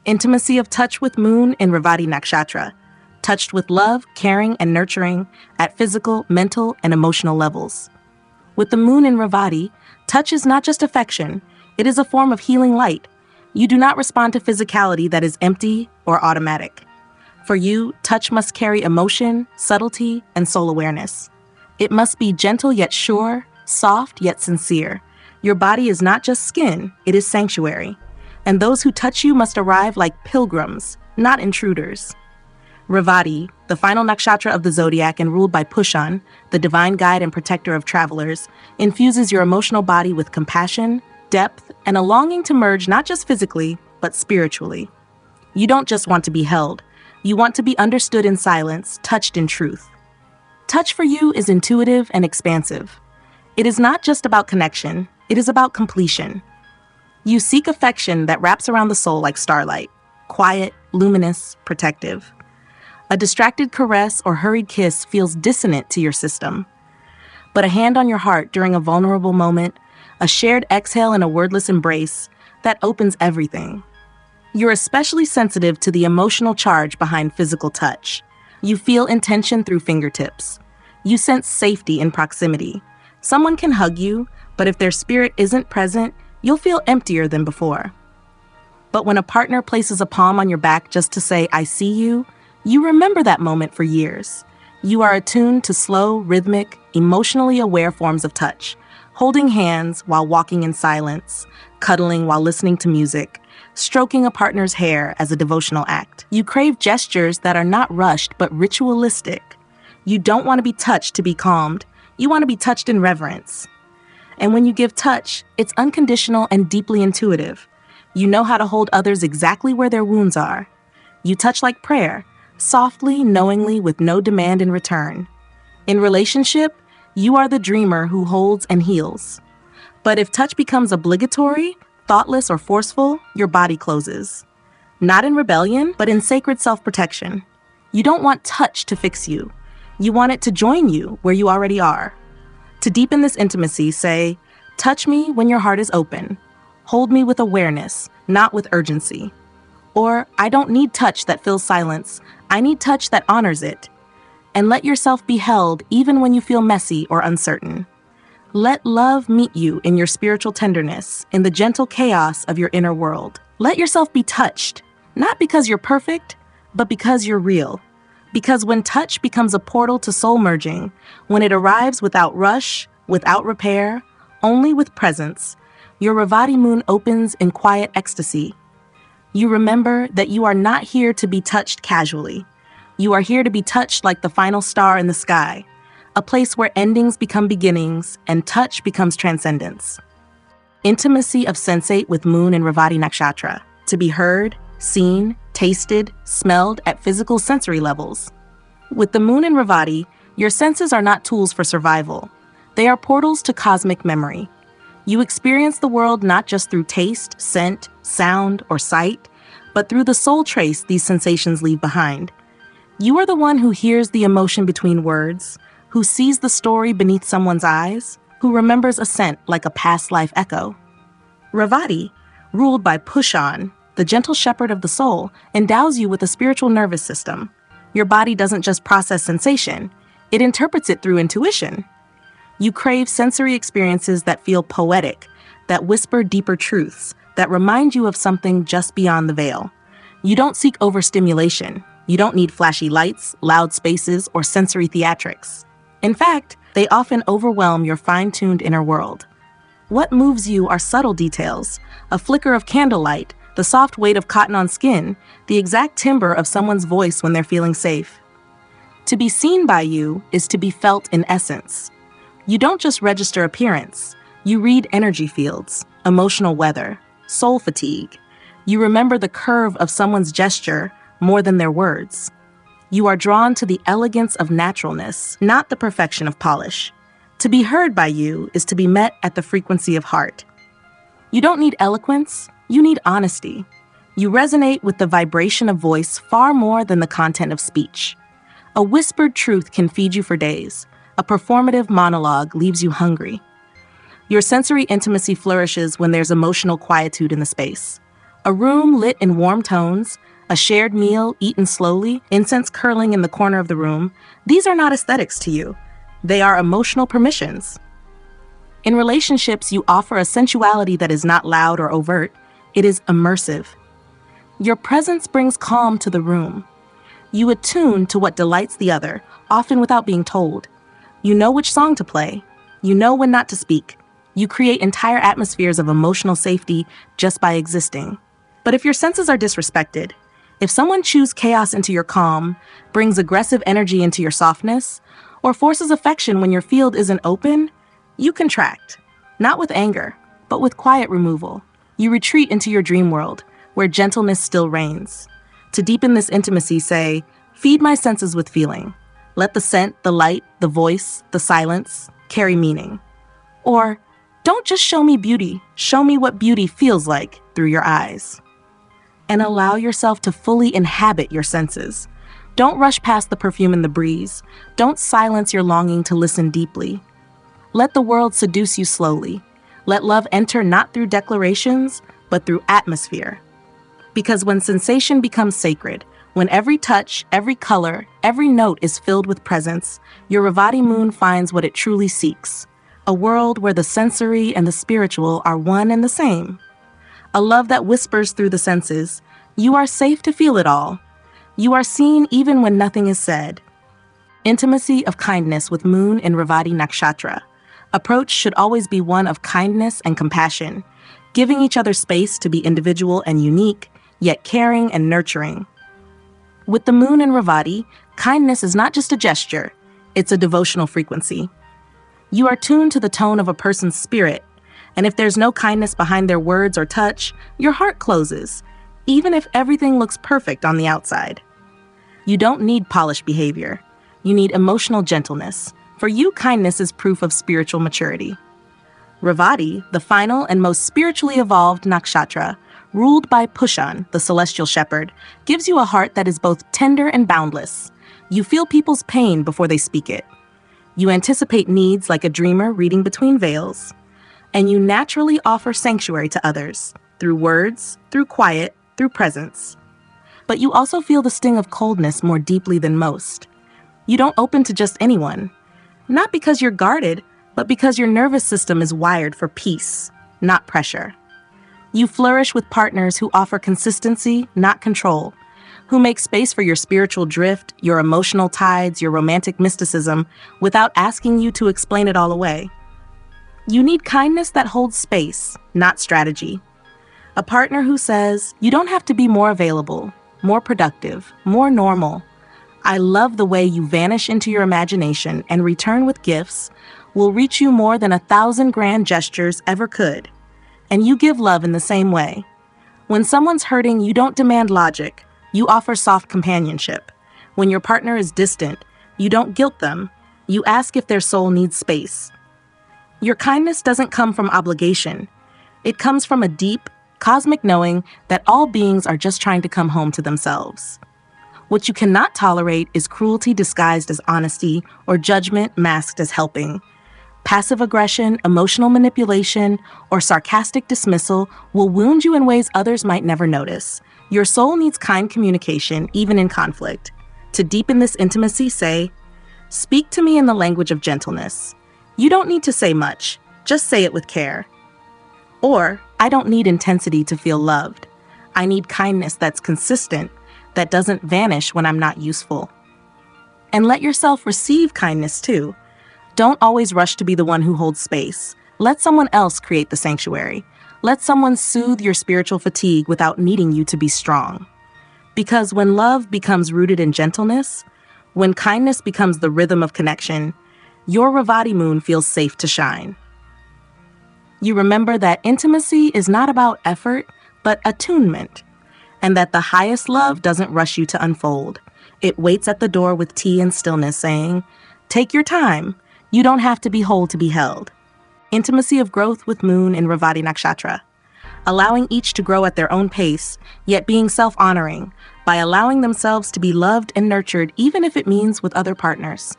Intimacy of touch with moon in Revati Nakshatra, touched with love, caring, and nurturing at physical, mental, and emotional levels. With the moon in Revati, touch is not just affection, it is a form of healing light. You do not respond to physicality that is empty or automatic. For you, touch must carry emotion, subtlety, and soul awareness. It must be gentle yet sure, soft yet sincere. Your body is not just skin, it is sanctuary. And those who touch you must arrive like pilgrims, not intruders. Revati, the final nakshatra of the zodiac and ruled by Pushan, the divine guide and protector of travelers, infuses your emotional body with compassion, depth, and a longing to merge not just physically, but spiritually. You don't just want to be held. You want to be understood in silence, touched in truth. Touch for you is intuitive and expansive. It is not just about connection, it is about completion. You seek affection that wraps around the soul like starlight, quiet, luminous, protective. A distracted caress or hurried kiss feels dissonant to your system. But a hand on your heart during a vulnerable moment, a shared exhale in a wordless embrace, that opens everything. You're especially sensitive to the emotional charge behind physical touch. You feel intention through fingertips. You sense safety in proximity. Someone can hug you, but if their spirit isn't present, you'll feel emptier than before. But when a partner places a palm on your back just to say, "I see you," you remember that moment for years. You are attuned to slow, rhythmic, emotionally aware forms of touch, holding hands while walking in silence, cuddling while listening to music, stroking a partner's hair as a devotional act. You crave gestures that are not rushed but ritualistic. You don't want to be touched to be calmed. You want to be touched in reverence. And when you give touch, it's unconditional and deeply intuitive. You know how to hold others exactly where their wounds are. You touch like prayer, softly, knowingly, with no demand in return. In relationship, you are the dreamer who holds and heals. But if touch becomes obligatory, thoughtless, or forceful, your body closes. Not in rebellion, but in sacred self-protection. You don't want touch to fix you. You want it to join you where you already are. To deepen this intimacy, say, "Touch me when your heart is open. Hold me with awareness, not with urgency." Or, "I don't need touch that fills silence. I need touch that honors it." And let yourself be held even when you feel messy or uncertain. Let love meet you in your spiritual tenderness, in the gentle chaos of your inner world. Let yourself be touched, not because you're perfect, but because you're real. Because when touch becomes a portal to soul merging, when it arrives without rush, without repair, only with presence, your Revati moon opens in quiet ecstasy. You remember that you are not here to be touched casually. You are here to be touched like the final star in the sky, a place where endings become beginnings and touch becomes transcendence. Intimacy of sensate with moon and Revati Nakshatra, to be heard, seen, tasted, smelled at physical sensory levels. With the moon in Revati, your senses are not tools for survival. They are portals to cosmic memory. You experience the world not just through taste, scent, sound, or sight, but through the soul trace these sensations leave behind. You are the one who hears the emotion between words, who sees the story beneath someone's eyes, who remembers a scent like a past life echo. Revati, ruled by Pushan, the gentle shepherd of the soul, endows you with a spiritual nervous system. Your body doesn't just process sensation, it interprets it through intuition. You crave sensory experiences that feel poetic, that whisper deeper truths, that remind you of something just beyond the veil. You don't seek overstimulation. You don't need flashy lights, loud spaces, or sensory theatrics. In fact, they often overwhelm your fine-tuned inner world. What moves you are subtle details, a flicker of candlelight, the soft weight of cotton on skin, the exact timbre of someone's voice when they're feeling safe. To be seen by you is to be felt in essence. You don't just register appearance. You read energy fields, emotional weather, soul fatigue. You remember the curve of someone's gesture more than their words. You are drawn to the elegance of naturalness, not the perfection of polish. To be heard by you is to be met at the frequency of heart. You don't need eloquence. You need honesty. You resonate with the vibration of voice far more than the content of speech. A whispered truth can feed you for days. A performative monologue leaves you hungry. Your sensory intimacy flourishes when there's emotional quietude in the space. A room lit in warm tones, a shared meal eaten slowly, incense curling in the corner of the room, these are not aesthetics to you. They are emotional permissions. In relationships, you offer a sensuality that is not loud or overt. It is immersive. Your presence brings calm to the room. You attune to what delights the other, often without being told. You know which song to play. You know when not to speak. You create entire atmospheres of emotional safety just by existing. But if your senses are disrespected, if someone chews chaos into your calm, brings aggressive energy into your softness, or forces affection when your field isn't open, you contract. Not with anger, but with quiet removal. You retreat into your dream world, where gentleness still reigns. To deepen this intimacy, say, feed my senses with feeling. Let the scent, the light, the voice, the silence carry meaning. Or, don't just show me beauty, show me what beauty feels like through your eyes. And allow yourself to fully inhabit your senses. Don't rush past the perfume in the breeze. Don't silence your longing to listen deeply. Let the world seduce you slowly. Let love enter not through declarations, but through atmosphere. Because when sensation becomes sacred, when every touch, every color, every note is filled with presence, your Revati moon finds what it truly seeks. A world where the sensory and the spiritual are one and the same. A love that whispers through the senses, you are safe to feel it all. You are seen even when nothing is said. Intimacy of kindness with moon in Revati Nakshatra. Approach should always be one of kindness and compassion, giving each other space to be individual and unique, yet caring and nurturing. With the moon in Revati, kindness is not just a gesture, it's a devotional frequency. You are tuned to the tone of a person's spirit, and if there's no kindness behind their words or touch, your heart closes, even if everything looks perfect on the outside. You don't need polished behavior. You need emotional gentleness. For you, kindness is proof of spiritual maturity. Revati, the final and most spiritually evolved nakshatra, ruled by Pushan, the celestial shepherd, gives you a heart that is both tender and boundless. You feel people's pain before they speak it. You anticipate needs like a dreamer reading between veils. And you naturally offer sanctuary to others, through words, through quiet, through presence. But you also feel the sting of coldness more deeply than most. You don't open to just anyone, not because you're guarded, but because your nervous system is wired for peace, not pressure. You flourish with partners who offer consistency, not control, who make space for your spiritual drift, your emotional tides, your romantic mysticism, without asking you to explain it all away. You need kindness that holds space, not strategy. A partner who says, you don't have to be more available, more productive, more normal. I love the way you vanish into your imagination and return with gifts, will reach you more than 1,000 grand gestures ever could. And you give love in the same way. When someone's hurting, you don't demand logic, you offer soft companionship. When your partner is distant, you don't guilt them, you ask if their soul needs space. Your kindness doesn't come from obligation. It comes from a deep, cosmic knowing that all beings are just trying to come home to themselves. What you cannot tolerate is cruelty disguised as honesty or judgment masked as helping. Passive aggression, emotional manipulation, or sarcastic dismissal will wound you in ways others might never notice. Your soul needs kind communication, even in conflict. To deepen this intimacy, say, speak to me in the language of gentleness. You don't need to say much, just say it with care. Or, I don't need intensity to feel loved. I need kindness that's consistent, that doesn't vanish when I'm not useful. And let yourself receive kindness too. Don't always rush to be the one who holds space. Let someone else create the sanctuary. Let someone soothe your spiritual fatigue without needing you to be strong. Because when love becomes rooted in gentleness, when kindness becomes the rhythm of connection, your Revati moon feels safe to shine. You remember that intimacy is not about effort, but attunement, and that the highest love doesn't rush you to unfold. It waits at the door with tea and stillness, saying, take your time. You don't have to be whole to be held. Intimacy of growth with moon in Revati Nakshatra. Allowing each to grow at their own pace, yet being self-honoring, by allowing themselves to be loved and nurtured even if it means with other partners.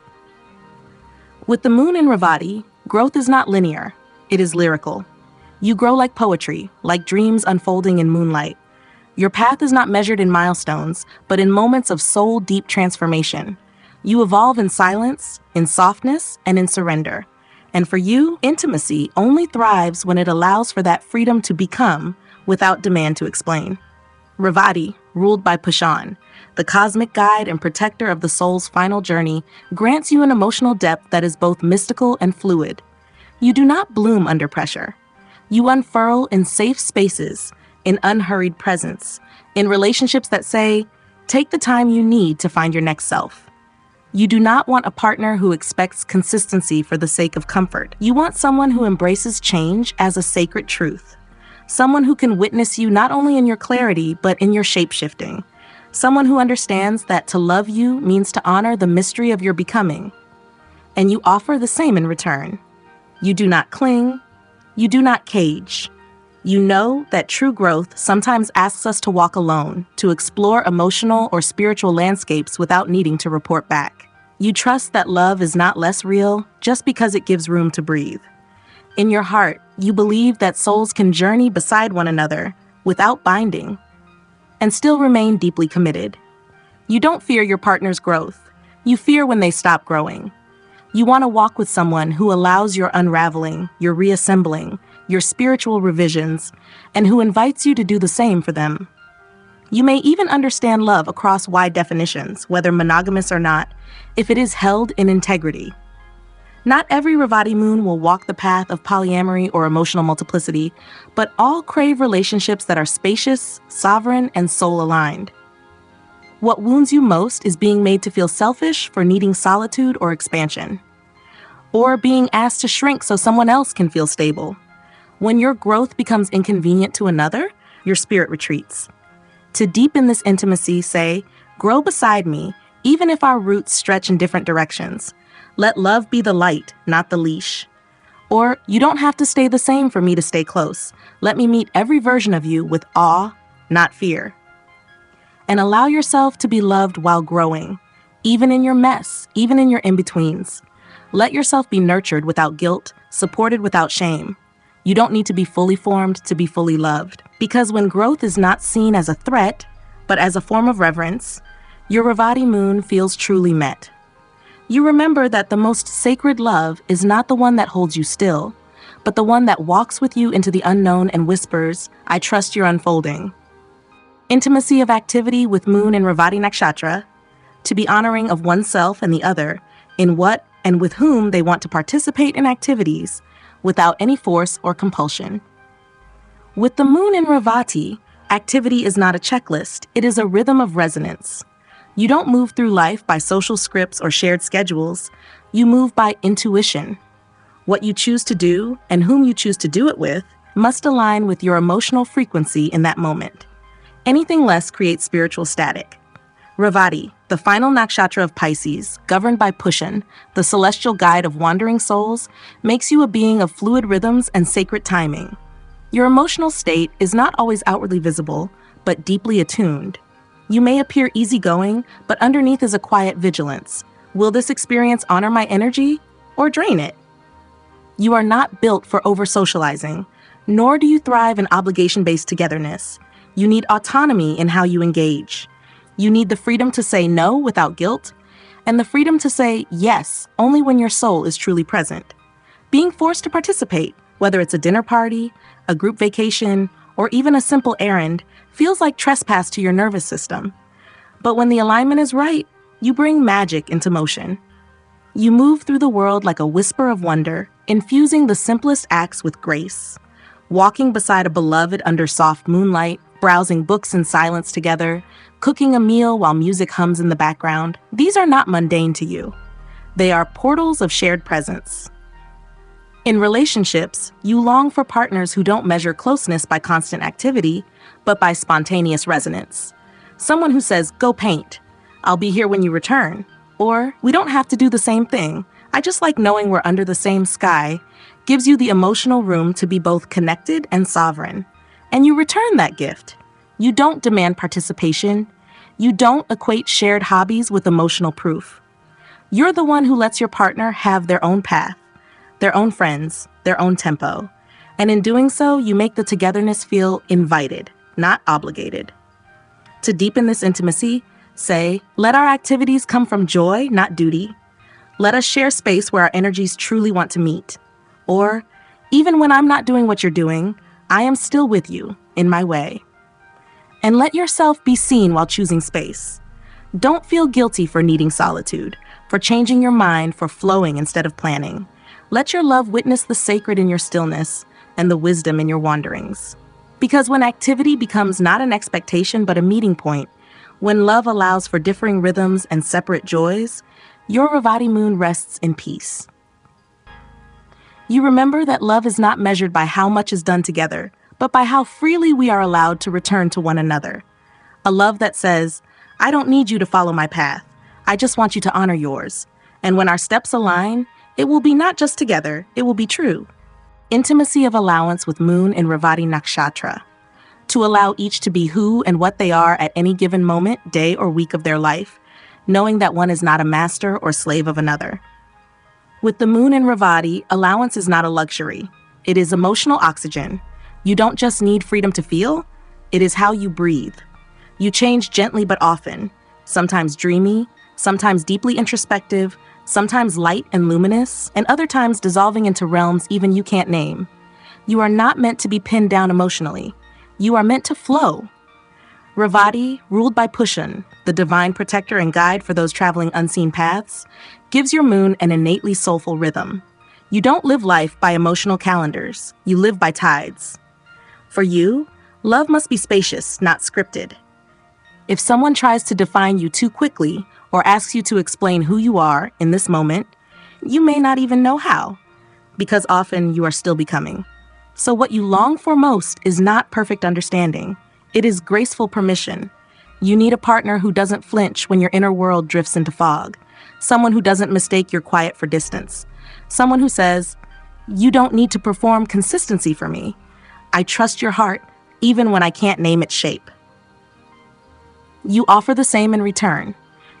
With the moon in Revati, growth is not linear, it is lyrical. You grow like poetry, like dreams unfolding in moonlight. Your path is not measured in milestones, but in moments of soul-deep transformation. You evolve in silence, in softness, and in surrender. And for you, intimacy only thrives when it allows for that freedom to become without demand to explain. Revati, ruled by Pushan, the cosmic guide and protector of the soul's final journey, grants you an emotional depth that is both mystical and fluid. You do not bloom under pressure. You unfurl in safe spaces, in unhurried presence, in relationships that say, take the time you need to find your next self. You do not want a partner who expects consistency for the sake of comfort. You want someone who embraces change as a sacred truth. Someone who can witness you not only in your clarity, but in your shape-shifting. Someone who understands that to love you means to honor the mystery of your becoming. And you offer the same in return. You do not cling. You do not cage. You know that true growth sometimes asks us to walk alone, to explore emotional or spiritual landscapes without needing to report back. You trust that love is not less real just because it gives room to breathe. In your heart, you believe that souls can journey beside one another without binding and still remain deeply committed. You don't fear your partner's growth. You fear when they stop growing. You want to walk with someone who allows your unraveling, your reassembling, your spiritual revisions, and who invites you to do the same for them. You may even understand love across wide definitions, whether monogamous or not, if it is held in integrity. Not every Revati moon will walk the path of polyamory or emotional multiplicity, but all crave relationships that are spacious, sovereign, and soul-aligned. What wounds you most is being made to feel selfish for needing solitude or expansion, or being asked to shrink so someone else can feel stable. When your growth becomes inconvenient to another, your spirit retreats. To deepen this intimacy, say, grow beside me, even if our roots stretch in different directions. Let love be the light, not the leash. Or, you don't have to stay the same for me to stay close. Let me meet every version of you with awe, not fear. And allow yourself to be loved while growing, even in your mess, even in your in-betweens. Let yourself be nurtured without guilt, supported without shame. You don't need to be fully formed to be fully loved. Because when growth is not seen as a threat, but as a form of reverence, your Revati moon feels truly met. You remember that the most sacred love is not the one that holds you still, but the one that walks with you into the unknown and whispers, I trust your unfolding. Intimacy of activity with moon and Revati Nakshatra, to be honoring of oneself and the other, in what and with whom they want to participate in activities, without any force or compulsion. With the moon in Revati, activity is not a checklist, it is a rhythm of resonance. You don't move through life by social scripts or shared schedules, you move by intuition. What you choose to do and whom you choose to do it with must align with your emotional frequency in that moment. Anything less creates spiritual static. Revati, the final nakshatra of Pisces, governed by Pushan, the celestial guide of wandering souls, makes you a being of fluid rhythms and sacred timing. Your emotional state is not always outwardly visible, but deeply attuned. You may appear easygoing, but underneath is a quiet vigilance. Will this experience honor my energy or drain it? You are not built for over-socializing, nor do you thrive in obligation-based togetherness. You need autonomy in how you engage. You need the freedom to say no without guilt, and the freedom to say yes only when your soul is truly present. Being forced to participate, whether it's a dinner party, a group vacation, or even a simple errand, feels like trespass to your nervous system. But when the alignment is right, you bring magic into motion. You move through the world like a whisper of wonder, infusing the simplest acts with grace. Walking beside a beloved under soft moonlight, browsing books in silence together, cooking a meal while music hums in the background, these are not mundane to you. They are portals of shared presence. In relationships, you long for partners who don't measure closeness by constant activity, but by spontaneous resonance. Someone who says, go paint, I'll be here when you return. Or, we don't have to do the same thing, I just like knowing we're under the same sky, gives you the emotional room to be both connected and sovereign. And you return that gift. You don't demand participation. You don't equate shared hobbies with emotional proof. You're the one who lets your partner have their own path, their own friends, their own tempo. And in doing so, you make the togetherness feel invited, not obligated. To deepen this intimacy, say, let our activities come from joy, not duty. Let us share space where our energies truly want to meet. Or, even when I'm not doing what you're doing, I am still with you, in my way. And let yourself be seen while choosing space. Don't feel guilty for needing solitude, for changing your mind, for flowing instead of planning. Let your love witness the sacred in your stillness and the wisdom in your wanderings. Because when activity becomes not an expectation but a meeting point, when love allows for differing rhythms and separate joys, your Revati moon rests in peace. You remember that love is not measured by how much is done together, but by how freely we are allowed to return to one another. A love that says, I don't need you to follow my path. I just want you to honor yours. And when our steps align, it will be not just together, it will be true. Intimacy of allowance with moon in Revati Nakshatra. To allow each to be who and what they are at any given moment, day, or week of their life, knowing that one is not a master or slave of another. With the moon in Revati, allowance is not a luxury. It is emotional oxygen. You don't just need freedom to feel, it is how you breathe. You change gently but often, sometimes dreamy, sometimes deeply introspective, sometimes light and luminous, and other times dissolving into realms even you can't name. You are not meant to be pinned down emotionally. You are meant to flow. Revati, ruled by Pushan, the divine protector and guide for those traveling unseen paths, gives your moon an innately soulful rhythm. You don't live life by emotional calendars. You live by tides. For you, love must be spacious, not scripted. If someone tries to define you too quickly or asks you to explain who you are in this moment, you may not even know how, because often you are still becoming. So what you long for most is not perfect understanding. It is graceful permission. You need a partner who doesn't flinch when your inner world drifts into fog. Someone who doesn't mistake your quiet for distance. Someone who says, you don't need to perform consistency for me. I trust your heart, even when I can't name its shape. You offer the same in return.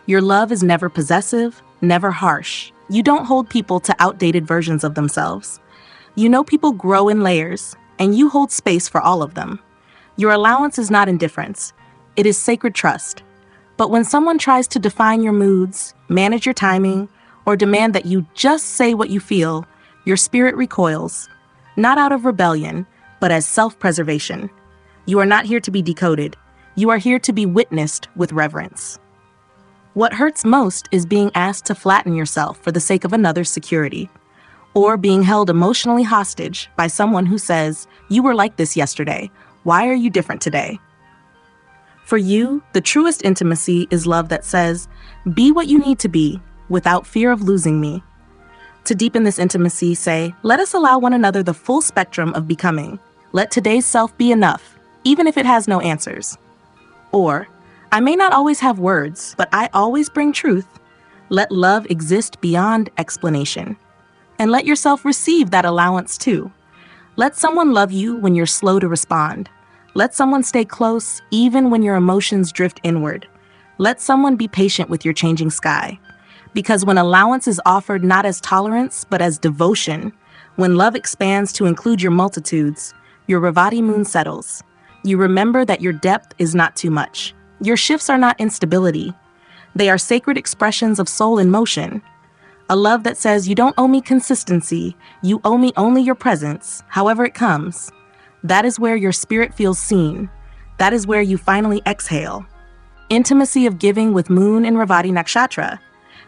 Your love is never possessive, never harsh. You don't hold people to outdated versions of themselves. You know people grow in layers, and you hold space for all of them. Your allowance is not indifference. It is sacred trust. But when someone tries to define your moods, manage your timing, or demand that you just say what you feel, your spirit recoils, not out of rebellion, but as self-preservation. You are not here to be decoded. You are here to be witnessed with reverence. What hurts most is being asked to flatten yourself for the sake of another's security, or being held emotionally hostage by someone who says, you were like this yesterday. Why are you different today? For you, the truest intimacy is love that says, be what you need to be without fear of losing me. To deepen this intimacy, say, let us allow one another the full spectrum of becoming. Let today's self be enough, even if it has no answers. Or, I may not always have words, but I always bring truth. Let love exist beyond explanation. And let yourself receive that allowance too. Let someone love you when you're slow to respond. Let someone stay close even when your emotions drift inward. Let someone be patient with your changing sky. Because when allowance is offered not as tolerance, but as devotion, when love expands to include your multitudes, your Revati moon settles. You remember that your depth is not too much. Your shifts are not instability. They are sacred expressions of soul in motion. A love that says you don't owe me consistency, you owe me only your presence, however it comes. That is where your spirit feels seen. That is where you finally exhale. Intimacy of giving with moon in Revati Nakshatra.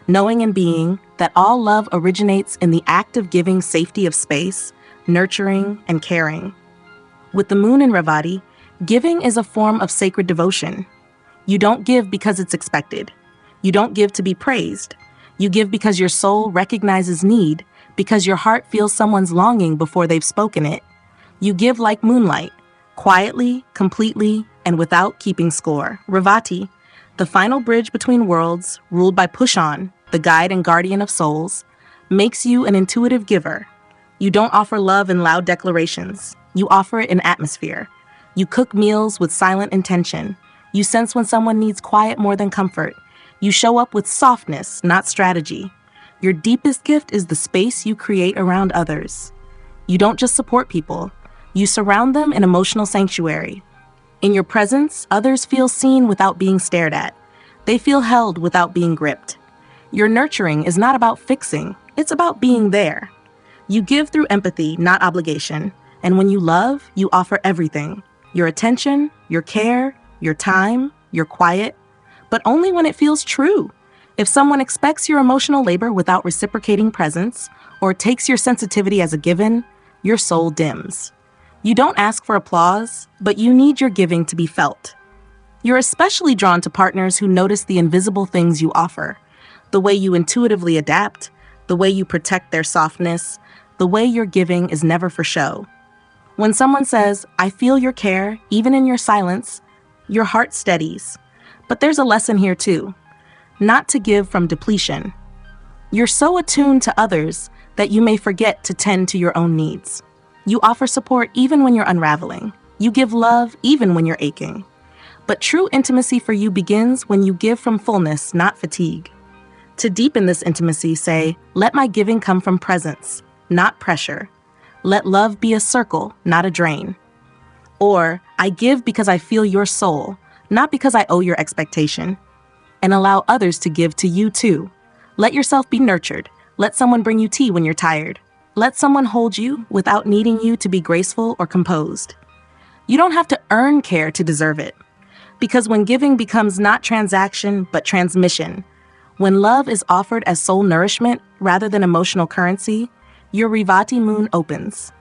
Knowing and being that all love originates in the act of giving safety of space, nurturing, and caring. With the moon in Revati, giving is a form of sacred devotion. You don't give because it's expected. You don't give to be praised. You give because your soul recognizes need, because your heart feels someone's longing before they've spoken it. You give like moonlight, quietly, completely, and without keeping score. Revati, the final bridge between worlds, ruled by Pushan, the guide and guardian of souls, makes you an intuitive giver. You don't offer love in loud declarations. You offer it in atmosphere. You cook meals with silent intention. You sense when someone needs quiet more than comfort. You show up with softness, not strategy. Your deepest gift is the space you create around others. You don't just support people. You surround them in emotional sanctuary. In your presence, others feel seen without being stared at. They feel held without being gripped. Your nurturing is not about fixing, it's about being there. You give through empathy, not obligation. And when you love, you offer everything. Your attention, your care, your time, your quiet. But only when it feels true. If someone expects your emotional labor without reciprocating presence, or takes your sensitivity as a given, your soul dims. You don't ask for applause, but you need your giving to be felt. You're especially drawn to partners who notice the invisible things you offer, the way you intuitively adapt, the way you protect their softness, the way your giving is never for show. When someone says, "I feel your care, even in your silence," your heart steadies. But there's a lesson here too. Not to give from depletion. You're so attuned to others that you may forget to tend to your own needs. You offer support even when you're unraveling. You give love even when you're aching. But true intimacy for you begins when you give from fullness, not fatigue. To deepen this intimacy, say, "Let my giving come from presence, not pressure. Let love be a circle, not a drain." Or, "I give because I feel your soul, not because I owe your expectation." And allow others to give to you too. Let yourself be nurtured. Let someone bring you tea when you're tired. Let someone hold you without needing you to be graceful or composed. You don't have to earn care to deserve it. Because when giving becomes not transaction, but transmission, when love is offered as soul nourishment rather than emotional currency, your Revati moon opens.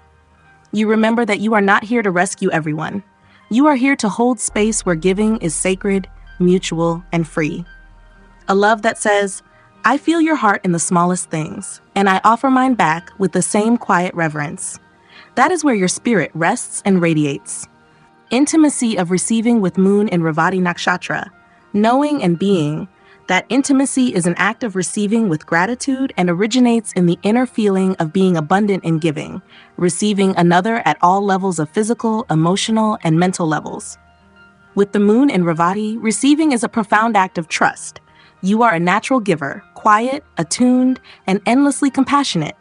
You remember that you are not here to rescue everyone. You are here to hold space where giving is sacred, mutual, and free. A love that says, "I feel your heart in the smallest things, and I offer mine back with the same quiet reverence." That is where your spirit rests and radiates. Intimacy of receiving with moon in Revati Nakshatra, knowing and being, that intimacy is an act of receiving with gratitude and originates in the inner feeling of being abundant in giving, receiving another at all levels of physical, emotional, and mental levels. With the moon in Revati, receiving is a profound act of trust. You are a natural giver, quiet, attuned, and endlessly compassionate.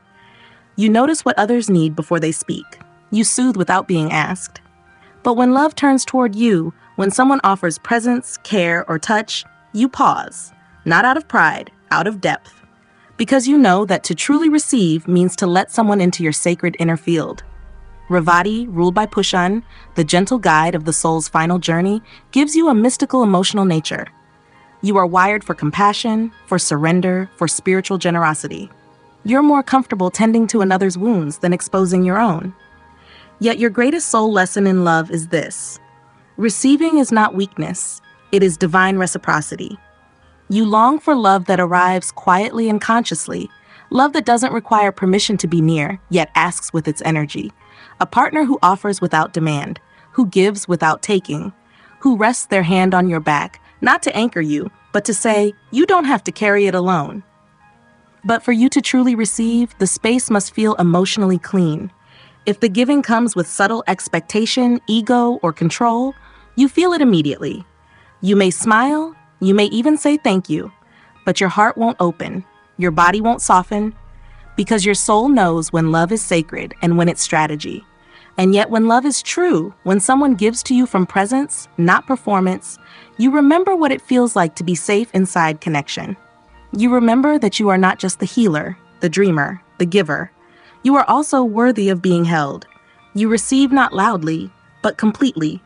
You notice what others need before they speak. You soothe without being asked. But when love turns toward you, when someone offers presence, care, or touch, you pause, not out of pride, out of depth. Because you know that to truly receive means to let someone into your sacred inner field. Revati, ruled by Pushan, the gentle guide of the soul's final journey, gives you a mystical emotional nature. You are wired for compassion, for surrender, for spiritual generosity. You're more comfortable tending to another's wounds than exposing your own. Yet your greatest soul lesson in love is this: receiving is not weakness, it is divine reciprocity. You long for love that arrives quietly and consciously, love that doesn't require permission to be near, yet asks with its energy. A partner who offers without demand, who gives without taking, who rests their hand on your back, not to anchor you, but to say, you don't have to carry it alone. But for you to truly receive, the space must feel emotionally clean. If the giving comes with subtle expectation, ego, or control, you feel it immediately. You may smile, you may even say thank you, but your heart won't open, your body won't soften, because your soul knows when love is sacred and when it's strategy. And yet when love is true, when someone gives to you from presence, not performance, you remember what it feels like to be safe inside connection. You remember that you are not just the healer, the dreamer, the giver. You are also worthy of being held. You receive not loudly, but completely.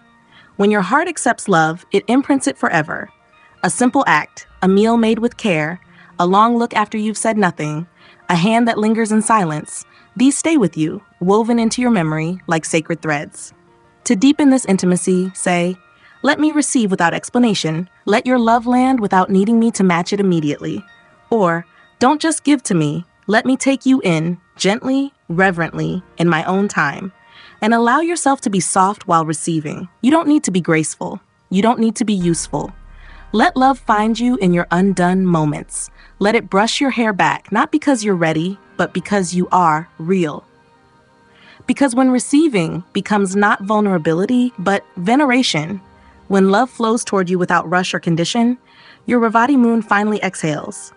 When your heart accepts love, it imprints it forever. A simple act, a meal made with care, a long look after you've said nothing, a hand that lingers in silence, these stay with you, woven into your memory like sacred threads. To deepen this intimacy, say, "Let me receive without explanation. Let your love land without needing me to match it immediately." Or, "Don't just give to me. Let me take you in, gently, reverently, in my own time." And allow yourself to be soft while receiving. You don't need to be graceful. You don't need to be useful. Let love find you in your undone moments. Let it brush your hair back, not because you're ready, but because you are real. Because when receiving becomes not vulnerability, but veneration, when love flows toward you without rush or condition, your Revati moon finally exhales.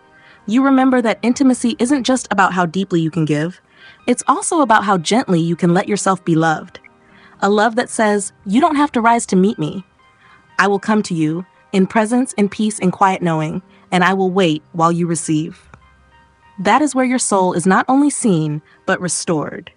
You remember that intimacy isn't just about how deeply you can give. It's also about how gently you can let yourself be loved. A love that says, you don't have to rise to meet me. I will come to you in presence, in peace, in quiet knowing, and I will wait while you receive. That is where your soul is not only seen, but restored.